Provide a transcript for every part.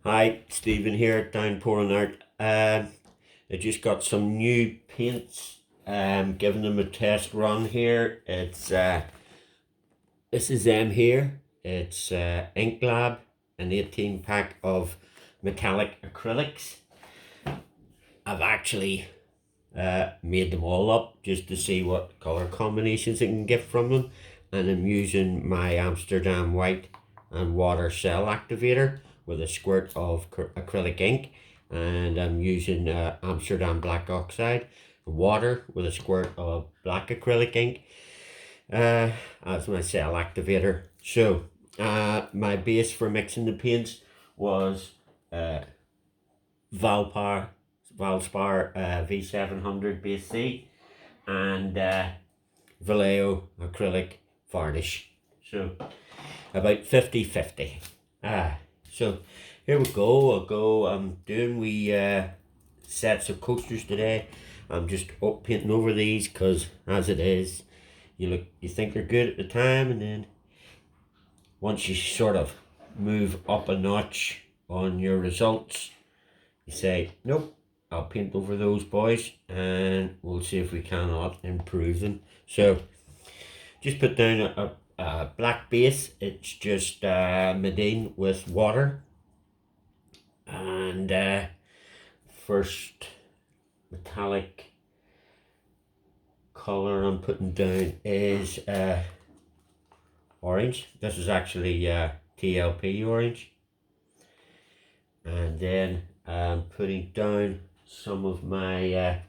Hi, Stephen here, down pouring art. I just got some new paints. Giving them a test run here. This is them here. It's Ink Lab, an 18 pack of metallic acrylics. I've actually made them all up just to see what color combinations I can get from them, and I'm using my Amsterdam white and water cell activator with a squirt of acrylic ink, and I'm using Amsterdam black oxide water with a squirt of black acrylic ink as my cell activator. So my base for mixing the paints was Valpar Valspar V700 base C and Vallejo acrylic varnish. So about 50-50. So here we go. I'm doing sets of coasters today. I'm just painting over these because as it is, you think they're good at the time, and then once you sort of move up a notch on your results, you say, nope, I'll paint over those boys and we'll see if we cannot improve them. So just put down a black base. It's just Medine with water, and first metallic color I'm putting down is orange. This is actually TLP orange, and then I'm putting down some of my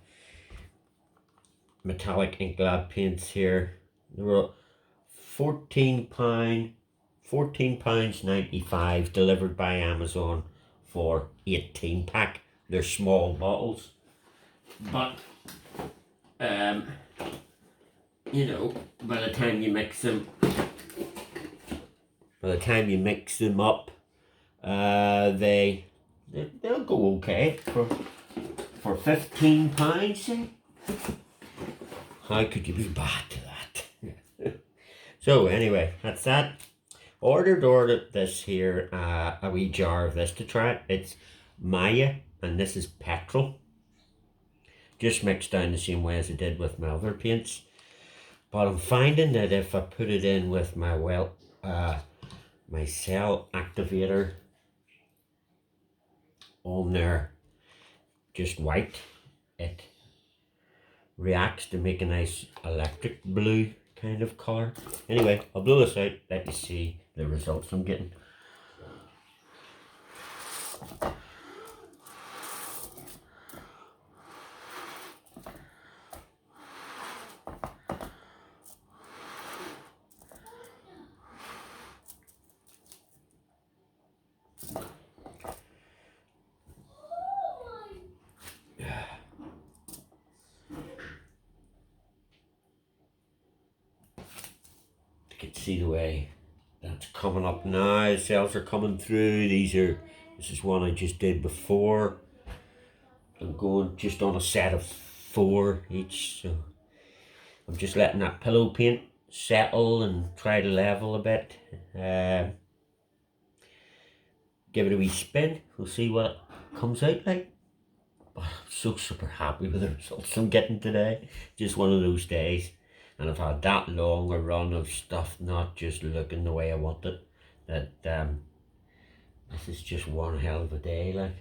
metallic ink lab paints here. They were £14, £14.95 delivered by Amazon for 18 pack. They're small bottles, but you know, by the time you mix them up, they'll go okay for £15. Say, how could you be bad to that? So anyway, that's that. Ordered this here, a wee jar of this to try it. It's Maya, and this is petrol. Just mixed down the same way as I did with my other paints. But I'm finding that if I put it in with my my cell activator on there, just white, it reacts to make a nice electric blue kind of color. Anyway, I'll blow this out, let you see the results I'm getting. You can see the way that's coming up now. The cells are coming through. This is one I just did before. I'm going just on a set of 4 each, so I'm just letting that pillow paint settle and try to level a bit. Give it a wee spin. We'll see what it comes out like. But I'm so super happy with the results I'm getting today. Just one of those days. And I've had that long a run of stuff not just looking the way I want it, that this is just one hell of a day. Like,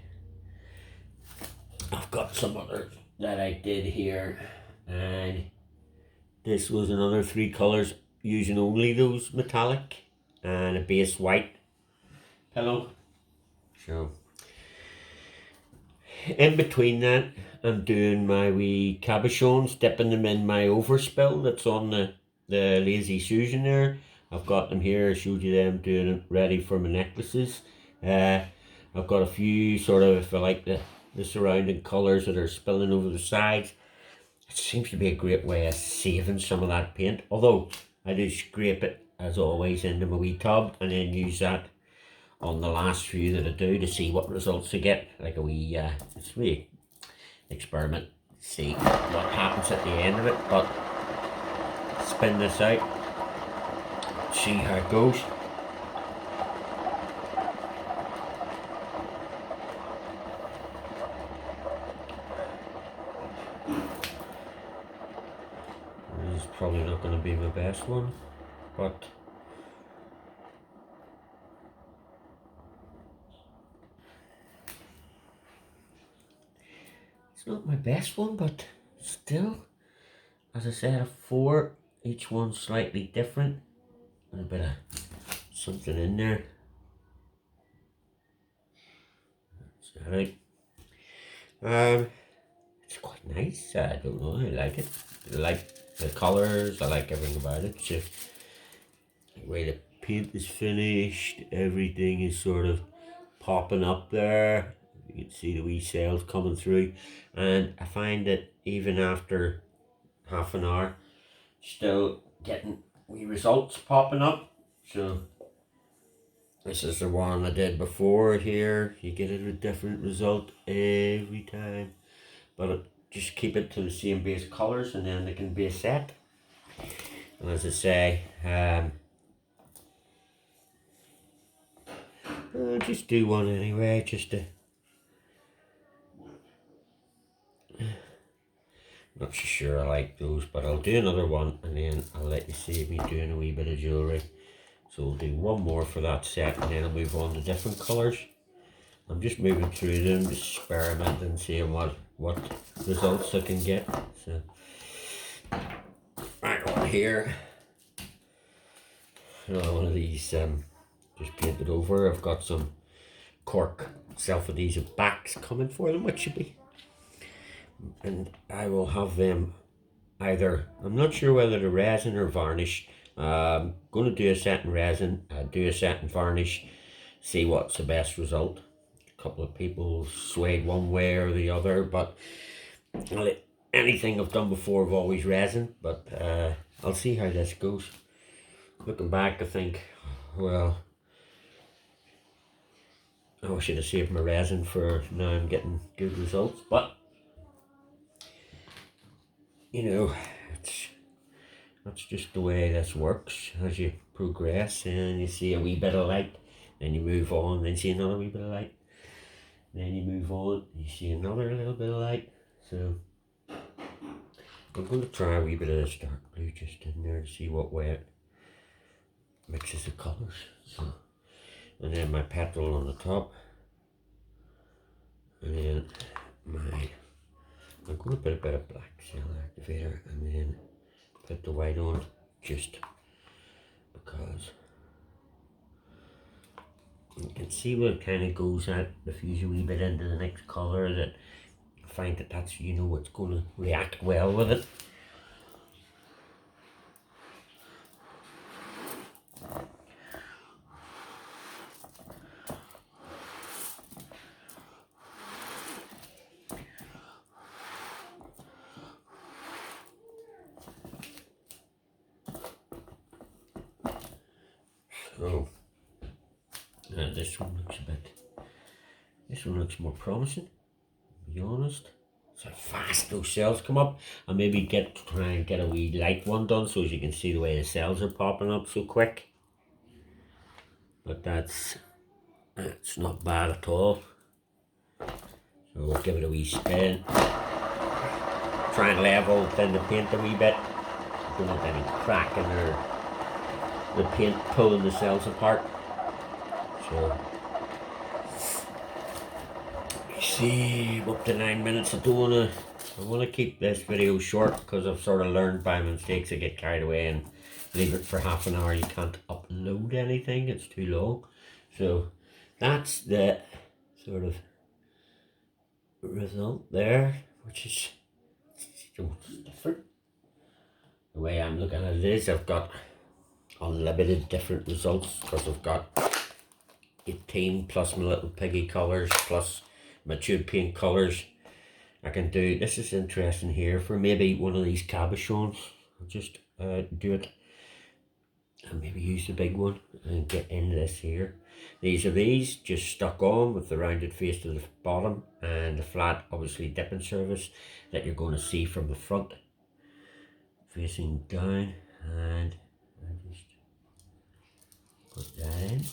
I've got some others that I did here, and this was another 3 colours using only those metallic and a base white pillow. So in between that, I'm doing my wee cabochons, dipping them in my overspill that's on the Lazy Susan there. I've got them here. I showed you them doing it ready for my necklaces. I've got a few sort of, if I like the surrounding colours that are spilling over the sides. It seems to be a great way of saving some of that paint, although I do scrape it as always into my wee tub and then use that on the last few that I do to see what results I get. Like a wee it's a wee experiment, see what happens at the end of it. But spin this out, see how it goes. probably not going to be my best one, but it's not my best one, but still, as I said, a 4, each one slightly different, and a bit of something in there. Is that right? It's quite nice. I don't know, I like it. I like the colours, I like everything about it. Just the way the paint is finished, everything is sort of popping up there. You can see the wee cells coming through, and I find that even after half an hour, still getting wee results popping up. So this is the one I did before here. You get a different result every time, but just keep it to the same base colours, and then they can be a set. And as I say, I'll just do one anyway, just to, not so sure I like those, but I'll do another one, and then I'll let you see me doing a wee bit of jewellery. So we'll do one more for that set, and then I'll move on to different colours. I'm just moving through them, just experimenting, seeing what results I can get. So right on here, one of these just painted over. I've got some cork self-adhesive backs coming for them, which should be, and I will have them either, I'm not sure whether to resin or varnish. Going to do a set in resin, do a set in varnish, see what's the best result. A couple of people swayed one way or the other, but anything I've done before I've always resin, but I'll see how this goes. Looking back, I think, well, I should have saved my resin for now. I'm getting good results, but you know, that's just the way this works. As you progress and you see a wee bit of light, then you move on, then you see another wee bit of light, then you move on, you see another little bit of light. So I'm going to try a wee bit of this dark blue just in there to see what way it mixes the colours. So, and then my petal on the top, and then I'm going to put a bit of black cell activator, and then put the white on, just because you can see where it kind of goes at, diffuse a wee bit into the next colour, that I find that that's, you know, what's going to react well with it. So this one looks more promising, to be honest. So fast those cells come up. I'll maybe try and get a wee light one done, so as you can see the way the cells are popping up so quick. But that's not bad at all. So we'll give it a wee spin. Try and level thin the paint a wee bit. Don't want any cracking or the paint pulling the cells apart. So you see, up to 9 minutes. I want to keep this video short, because I've sort of learned by mistakes I get carried away and leave it for half an hour. You can't upload anything, it's too long. So that's the sort of result there, which is different. The way I'm looking at it is, I've got unlimited different results, because I've got 18 plus my little piggy colours plus my tube paint colours. I can do, this is interesting here, for maybe one of these cabochons. I'll just do it and maybe use the big one and get into this here. These just stuck on with the rounded face to the bottom, and the flat, obviously, dipping surface that you're going to see from the front facing down. And I just put that in,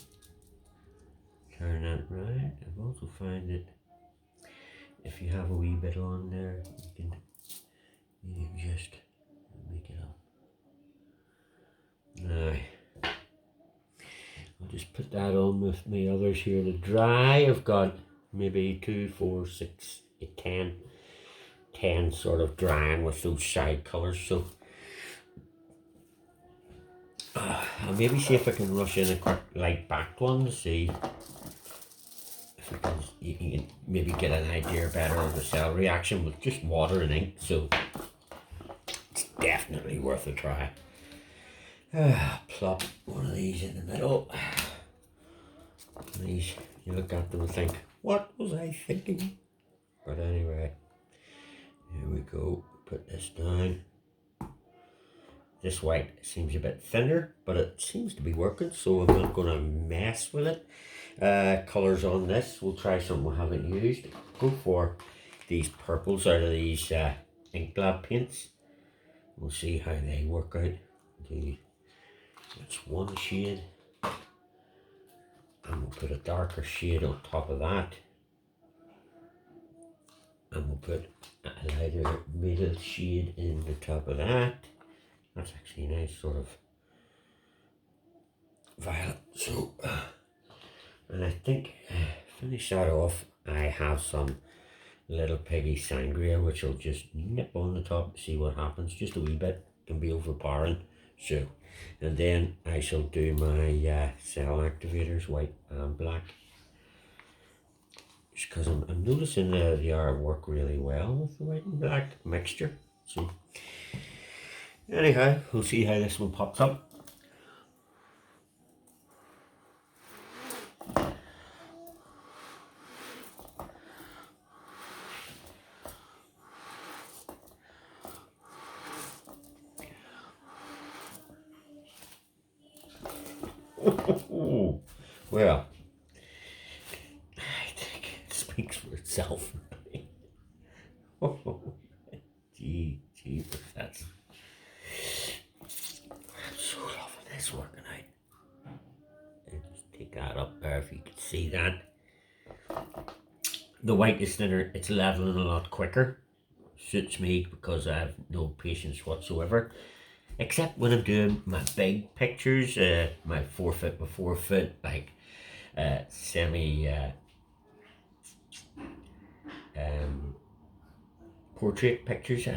turn that round. I've also found that if you have a wee bit on there, you can just make it up. put that on with my others here to dry. I've got maybe 2, 4, 6, 8, 10 sort of drying with those side colours. So I'll maybe see if I can rush in a quick light back one to see if you can maybe get an idea better of the cell reaction with just water and ink. So it's definitely worth a try. Plop one of these in the middle. These, you look at them and think, what was I thinking? But anyway, here we go. Put this down. This white seems a bit thinner, but it seems to be working, so I'm not going to mess with it. Colours on this, we'll try something we haven't used. Go for these purples out of these ink blab paints. We'll see how they work out. It's one shade, and we'll put a darker shade on top of that. And we'll put a lighter middle shade in the top of that. That's actually a nice sort of violet. So, and I think finish that off. I have some Little Piggy Sangria, which I'll just nip on the top to see what happens. Just a wee bit, can be overpowering. So, and then I shall do my cell activators, white and black. Just because I'm noticing they are work really well with the white and black mixture. So, anyhow, we'll see how this one pops up. Well, I think it speaks for itself. Gee, that's. I'm so loving this working out. And just take that up there if you can see that. The white is thinner, it's leveling a lot quicker. Suits me because I have no patience whatsoever. Except when I'm doing my big pictures, my 4 foot by 4 foot, like semi portrait pictures.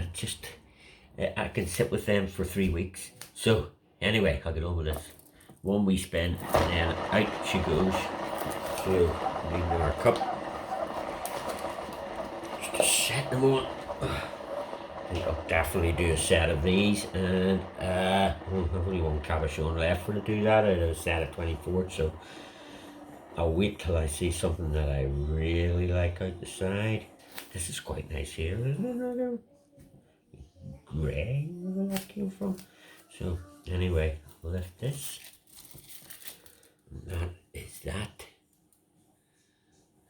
I can sit with them for 3 weeks. So anyway, I'll get on with this. One wee spin and then out she goes. So need another cup. Just a set them on. I think I'll definitely do a set of these, and I've only one cabochon left for to do that out of a set of 24, so I'll wait till I see something that I really like out the side. This is quite nice here, isn't it? Another grey where that came from. So anyway, I'll lift this. That is that.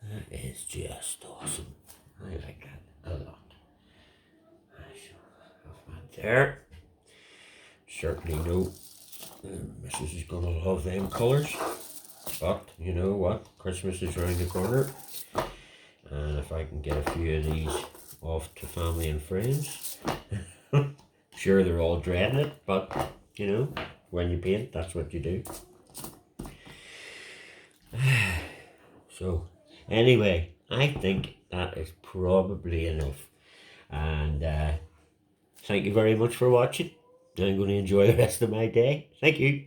That is just awesome. I like that a lot. There. Certainly know Mrs. is gonna love them colours, but you know what, Christmas is around the corner, and if I can get a few of these off to family and friends, sure they're all dreading it, but you know, when you paint, that's what you do. So anyway, I think that is probably enough, and thank you very much for watching. I'm going to enjoy the rest of my day. Thank you.